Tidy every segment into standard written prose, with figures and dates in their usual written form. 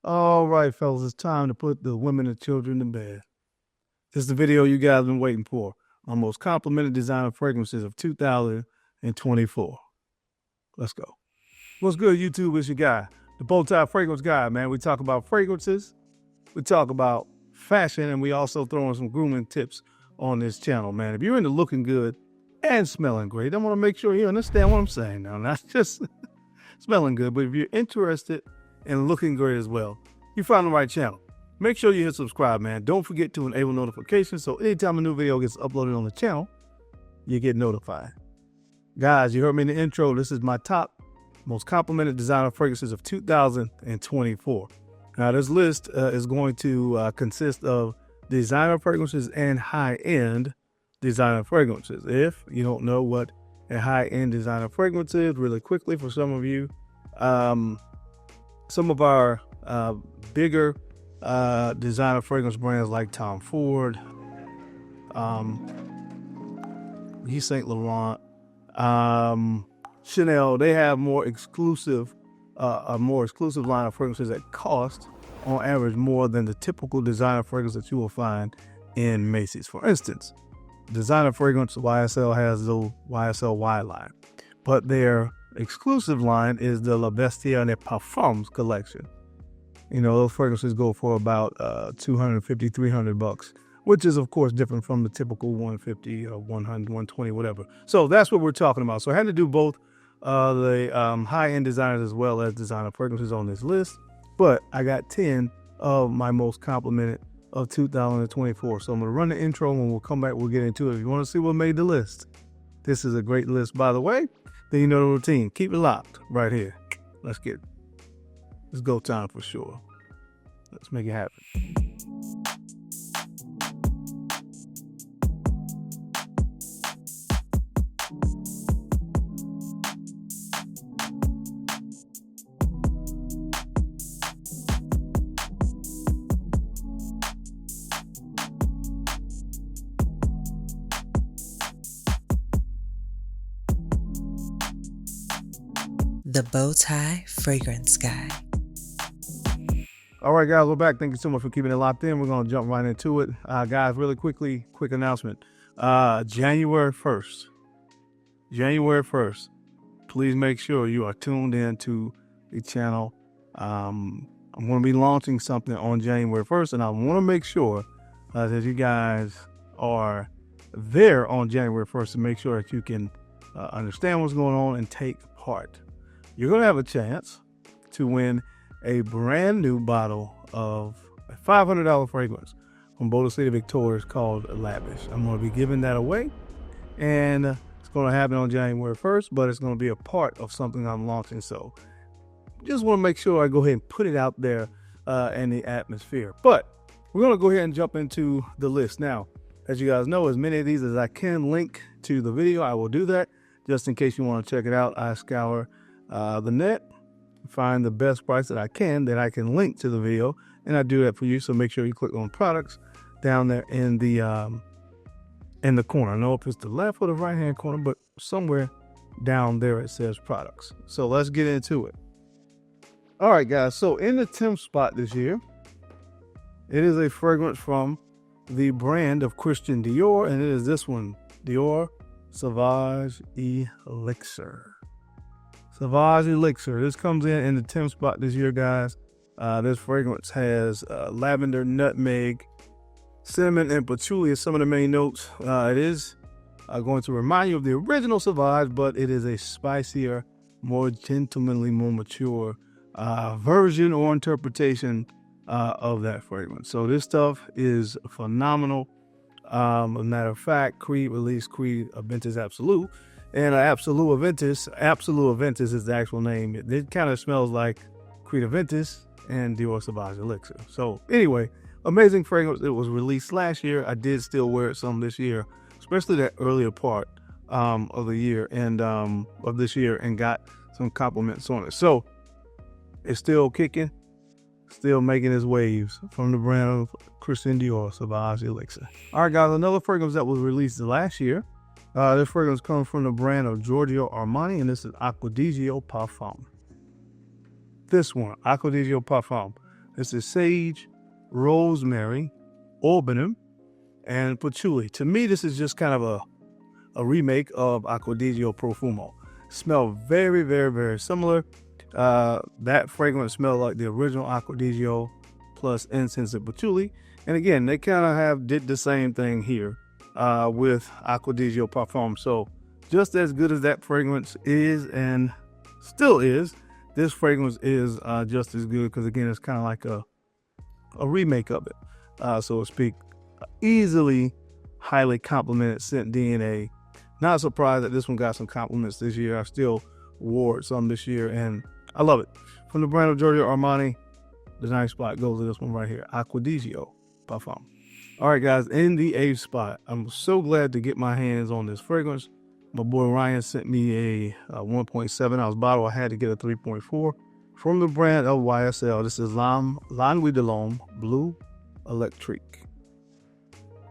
All right, fellas, it's time to put the women and children to bed. This is the video you guys been waiting for. Our most complimented designer fragrances of 2024. Let's go. What's good, YouTube? It's your guy, the BowTie Fragrance Guy, man. We talk about fragrances, we talk about fashion, and we also throw in some grooming tips on this channel, man. If you're into looking good and smelling great, I want to make sure you understand what I'm saying now. Not just smelling good, but if you're interested in looking great as well, you found the right channel. Make sure you hit subscribe, man. Don't forget to enable notifications so anytime a new video gets uploaded on the channel, you get notified. Guys, you heard me in the intro. This is my top most complimented designer fragrances of 2024. Now, this list is going to consist of designer fragrances and high-end designer fragrances. If you don't know what a high-end designer fragrance is, really quickly for some of you, some of our bigger designer fragrance brands like Tom Ford, Yves Saint Laurent, Chanel, they have more exclusive, a more exclusive line of fragrances that cost, on average, more than the typical designer fragrance that you will find in Macy's. For instance, designer fragrance YSL has the YSL Y line, but their exclusive line is the La Bestia and Parfums collection. You know, those fragrances go for about $250, $300, which is of course different from the typical 150 or 100, 120, whatever. So that's what we're talking about. So I had to do both the high-end designers as well as designer fragrances on this list, but I got 10 of my most complimented of 2024. So I'm gonna run the intro and when we'll come back, we'll get into it. If you want to see what made the list, this is a great list, by the way. Then you know the routine. Keep it locked right here. Let's go time for sure. Let's make it happen. The BowTie Fragrance Guy. All right, guys, we're back. Thank you so much for keeping it locked in. We're going to jump right into it. Guys, really quickly, quick announcement. January 1st. January 1st. Please make sure you are tuned in to the channel. I'm going to be launching something on January 1st, and I want to make sure that you guys are there on January 1st to make sure that you can understand what's going on and take part. You're going to have a chance to win a brand new bottle of a $500 fragrance from BowTie Victoria's called Lavish. I'm going to be giving that away, and it's going to happen on January 1st, but it's going to be a part of something I'm launching. So just want to make sure I go ahead and put it out there in the atmosphere. But we're going to go ahead and jump into the list. Now, as you guys know, as many of these as I can link to the video, I will do that. Just in case you want to check it out, I scour the net, find the best price that I can link to the video, and I do that for you. So make sure you click on products down there in the corner. I know if it's the left or the right hand corner, but somewhere down there it says products. So let's get into it. All right, guys, so in the 10th spot this year, it is a fragrance from the brand of Christian Dior, and it is this one, Dior Sauvage Elixir. Sauvage Elixir. This comes in the 10th spot this year, guys. This fragrance has lavender, nutmeg, cinnamon, and patchouli as some of the main notes. It is going to remind you of the original Sauvage, but it is a spicier, more gentlemanly, more mature version or interpretation of that fragrance. So this stuff is phenomenal. As a matter of fact, Creed released Creed Aventus Absolute. And Absolute Aventus is the actual name. It kind of smells like Creed Aventus and Dior Sauvage Elixir. So anyway, amazing fragrance. It was released last year. I did still wear it some this year, especially that earlier part of the year and of this year, and got some compliments on it. So it's still kicking, still making its waves from the brand of Christian Dior Sauvage Elixir. All right, guys, another fragrance that was released last year. This fragrance comes from the brand of Giorgio Armani, and this is Acqu Di Gio Profondo. This one, Acqu Di Gio Profondo. This is sage, rosemary, aubergine, and patchouli. To me, this is just kind of a remake of Acqu Di Gio Profondo. Smell very, very, very similar. That fragrance smells like the original Acqu Di Gio plus incense and patchouli. And again, they kind of did the same thing here with Acqu Di Gio Profondo. So just as good as that fragrance is and still is, this fragrance is just as good because again, it's kind of like a remake of it, so to speak. Easily highly complimented scent DNA. Not surprised that this one got some compliments this year. I still wore it some this year and I love it. From the brand of Giorgio Armani, the 9th spot goes to this one right here, Acqu Di Gio Profondo. All right, guys, in the 8th spot, I'm so glad to get my hands on this fragrance. My boy Ryan sent me a 1.7 ounce bottle. I had to get a 3.4 from the brand of YSL. This is Nuit de l'Homme Bleu Electrique.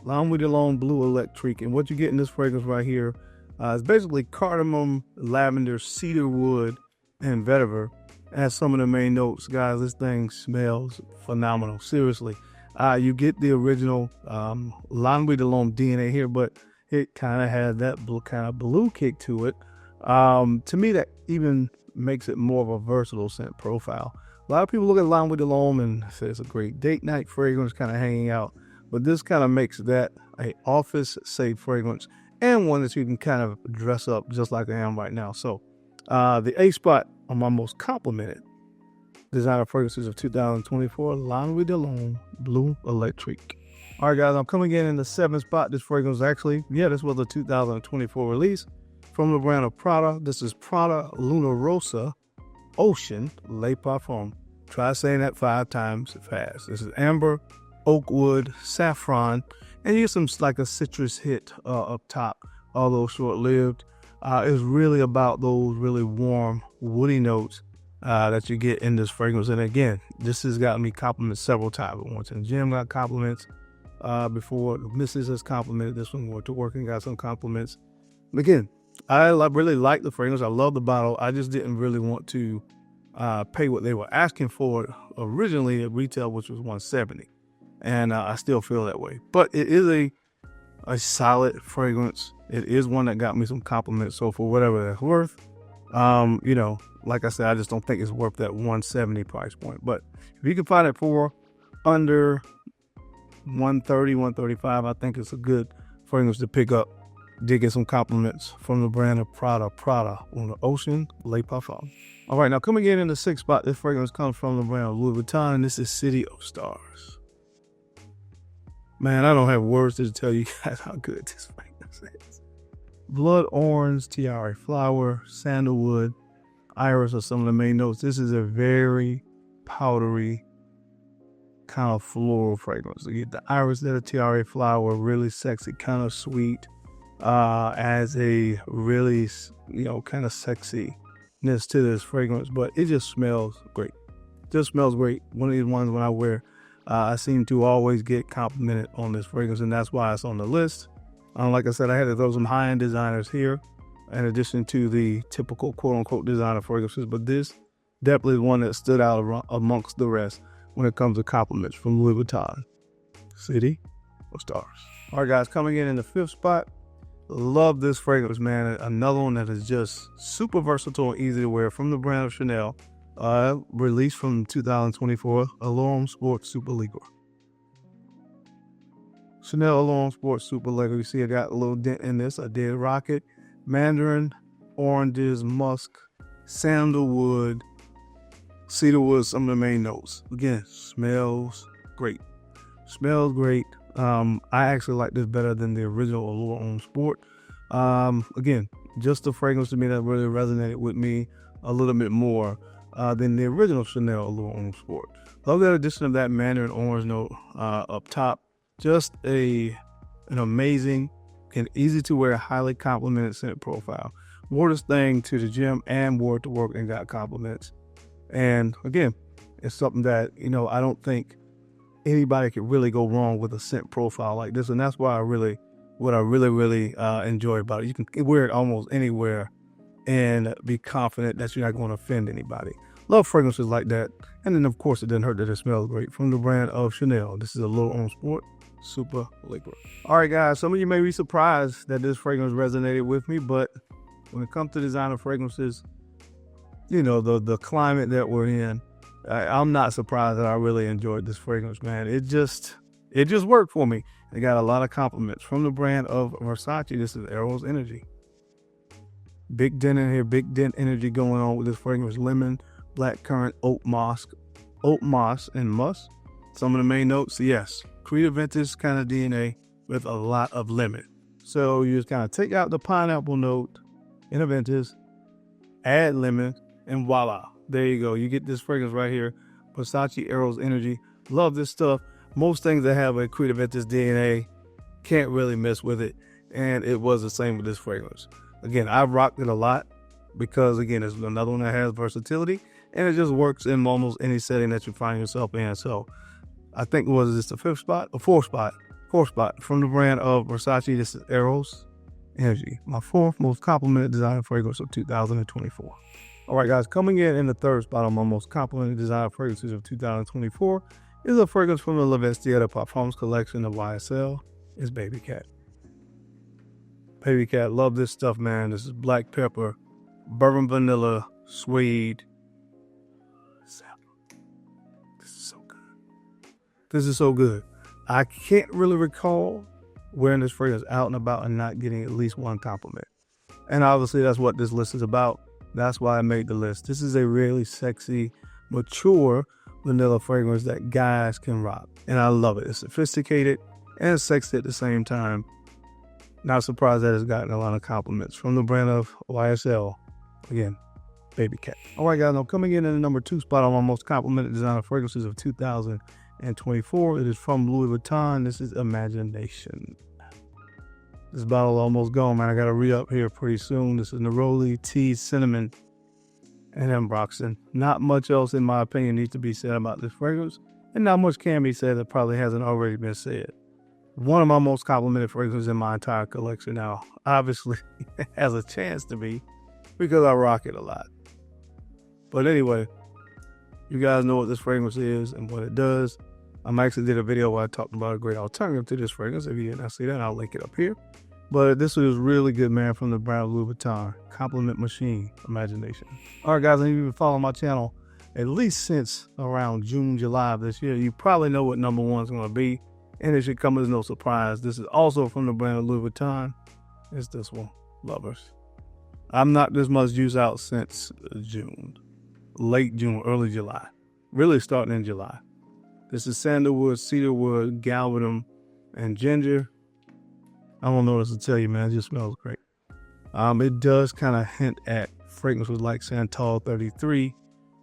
Nuit de l'Homme Bleu Electrique. And what you get in this fragrance right here is basically cardamom, lavender, cedar wood, and vetiver. As some of the main notes, guys, this thing smells phenomenal. Seriously. You get the original Nuit de l'Homme DNA here, but it kind of has that blue kick to it. To me, that even makes it more of a versatile scent profile. A lot of people look at Nuit de l'Homme and say it's a great date night fragrance, kind of hanging out. But this kind of makes that a office safe fragrance and one that you can kind of dress up just like I am right now. So the 8th spot on my most complimented designer fragrances of 2024, Nuit de l'Homme Bleu Electrique. All right, guys, I'm coming in the 7th spot. This fragrance actually, this was a 2024 release from the brand of Prada. This is Prada Luna Rossa Ocean Le Parfum. Try saying that 5 times fast. This is amber, oak wood, saffron, and you get some like a citrus hit up top, although short-lived. It's really about those really warm, woody notes that you get in this fragrance. And again, this has gotten me compliments several times. Once in the gym, got compliments. Before the missus has complimented this one. Went to work and got some compliments. But again, I really like the fragrance. I love the bottle. I just didn't really want to pay what they were asking for it originally at retail, which was $170. And I still feel that way. But it is a solid fragrance. It is one that got me some compliments. So for whatever that's worth, like I said, I just don't think it's worth that $170 price point. But if you can find it for under $130, $135, I think it's a good fragrance to pick up. Did get some compliments from the brand of Prada on the Ocean Le Parfum. All right, now coming in the 6th spot, this fragrance comes from the brand of Louis Vuitton, and this is City of Stars. Man, I don't have words to tell you guys how good this fragrance is. Blood orange, tiare flower, sandalwood, iris are some of the main notes. This is a very powdery kind of floral fragrance. You get the iris there, the tiare flower, really sexy, kind of sweet, as a really, kind of sexiness to this fragrance, but it just smells great. Just smells great. One of these ones when I wear, I seem to always get complimented on this fragrance, and that's why it's on the list. Like I said, I had to throw some high-end designers here in addition to the typical quote-unquote designer fragrances, but this definitely is one that stood out amongst the rest when it comes to compliments from Louis Vuitton. City of Stars. All right, guys, coming in the 5th spot. Love this fragrance, man. Another one that is just super versatile and easy to wear from the brand of Chanel. Released from 2024, Allure Sport Super Leggera. Chanel Allure Sport Super Leggera. You see I got a little dent in this. I did rocket, mandarin, oranges, musk, sandalwood, cedarwood, some of the main notes. Again, smells great. Smells great. I actually like this better than the original Allure Sport. Again, just the fragrance to me that really resonated with me a little bit more than the original Chanel Allure Sport. Love that addition of that mandarin orange note up top. Just an amazing and easy to wear, highly complimented scent profile. Wore this thing to the gym and wore it to work and got compliments. And again, it's something that, I don't think anybody could really go wrong with a scent profile like this. And that's why what I really enjoy about it. You can wear it almost anywhere and be confident that you're not going to offend anybody. Love fragrances like that. And then, of course, it doesn't hurt that it smells great. From the brand of Chanel. This is Allure on Sport. Super liquid. All right, guys. Some of you may be surprised that this fragrance resonated with me, but when it comes to designer fragrances, you know, the climate that we're in, I'm not surprised that I really enjoyed this fragrance, man. It just worked for me. It got a lot of compliments. From the brand of Versace, this is Eros Energy. Big dent in here, big dent energy going on with this fragrance. Lemon, blackcurrant, oat moss, and musk. Some of the main notes, yes, Creative Vintage kind of DNA with a lot of lemon. So you just kind of take out the pineapple note in a vintage, add lemon, and voila. There you go. You get this fragrance right here. Versace Eros Energy. Love this stuff. Most things that have a Creative Vintage DNA can't really mess with it. And it was the same with this fragrance. Again, I've rocked it a lot because, again, it's another one that has versatility. And it just works in almost any setting that you find yourself in. So I think, was this the fifth spot? Or fourth spot? Fourth spot. From the brand of Versace, this is Eros Energy. My fourth most complimented designer fragrance of 2024. All right, guys, coming in the third spot on my most complimented designer fragrances of 2024 is a fragrance from the Parfums collection of YSL. It's Babycat. Babycat, love this stuff, man. This is black pepper, bourbon vanilla, suede. This is so good. This is so good. I can't really recall wearing this fragrance out and about and not getting at least one compliment. And obviously that's what this list is about. That's why I made the list. This is a really sexy, mature vanilla fragrance that guys can rock. And I love it. It's sophisticated and sexy at the same time. Not surprised that it's gotten a lot of compliments. From the brand of YSL, again, Babycat. All right, guys, now coming in the number 2 spot on my most complimented designer fragrances of 2024, it is from Louis Vuitton. This is Imagination. This bottle almost gone, man. I got to re-up here pretty soon. This is Neroli, Tea, Cinnamon, and Ambroxan. Not much else, in my opinion, needs to be said about this fragrance. And not much can be said that probably hasn't already been said. One of my most complimented fragrances in my entire collection now. Obviously, it has a chance to be because I rock it a lot. But anyway, you guys know what this fragrance is and what it does. I actually did a video where I talked about a great alternative to this fragrance. If you did not see that, I'll link it up here. But this was really good, man, from the brand Louis Vuitton. Compliment Machine, Imagination. All right, guys, if you've been following my channel at least since around June, July of this year, you probably know what number 1 is going to be. And it should come as no surprise. This is also from the brand Louis Vuitton. It's this one, Lovers. I've knocked this much juice out since June. Late June, early July. Really starting in July. This is sandalwood, cedarwood, galbanum, and ginger. I don't know what else to tell you, man. It just smells great. It does kind of hint at fragrances like Santal 33.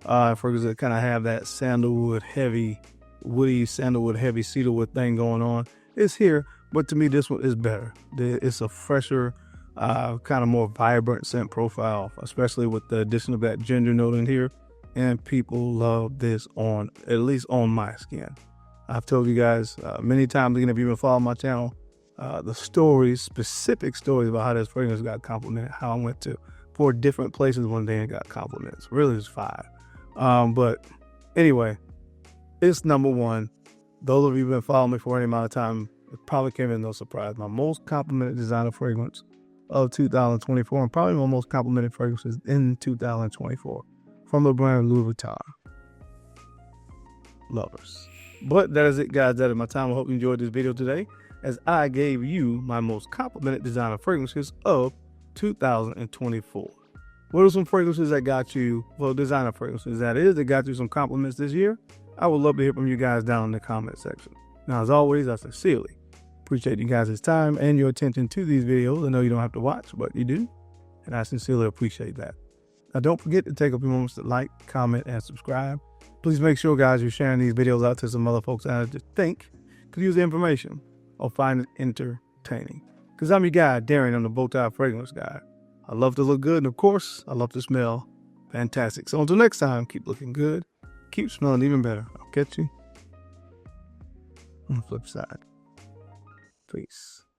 Fragrances that kind of have that sandalwood heavy, woody sandalwood heavy cedarwood thing going on. It's here, but to me this one is better. It's a fresher, kind of more vibrant scent profile, especially with the addition of that ginger note in here. And people love this on, at least on my skin. I've told you guys many times, again, if you've been following my channel, the stories, specific stories about how this fragrance got complimented, how I went to 4 different places one day and got compliments. Really, it's 5. But anyway, it's number 1. Those of you who've been following me for any amount of time, it probably came as no surprise. My most complimented designer fragrance of 2024, and probably my most complimented fragrances in 2024, from the brand Louis Vuitton. Lovers. But that is it, guys. That is my time. I hope you enjoyed this video today, as I gave you my most complimented designer fragrances of 2024. What are some fragrances that got you, well, designer fragrances that got you some compliments this year? I would love to hear from you guys down in the comment section. Now, as always, I sincerely appreciate you guys' time and your attention to these videos. I know you don't have to watch, but you do, and I sincerely appreciate that. Now, don't forget to take a few moments to like, comment, and subscribe. Please make sure, guys, you're sharing these videos out to some other folks that I just think could use the information or find it entertaining. Because I'm your guy, Darren. I'm the BowTie Fragrance Guy. I love to look good, and of course, I love to smell fantastic. So until next time, keep looking good, keep smelling even better. I'll catch you on the flip side. Peace.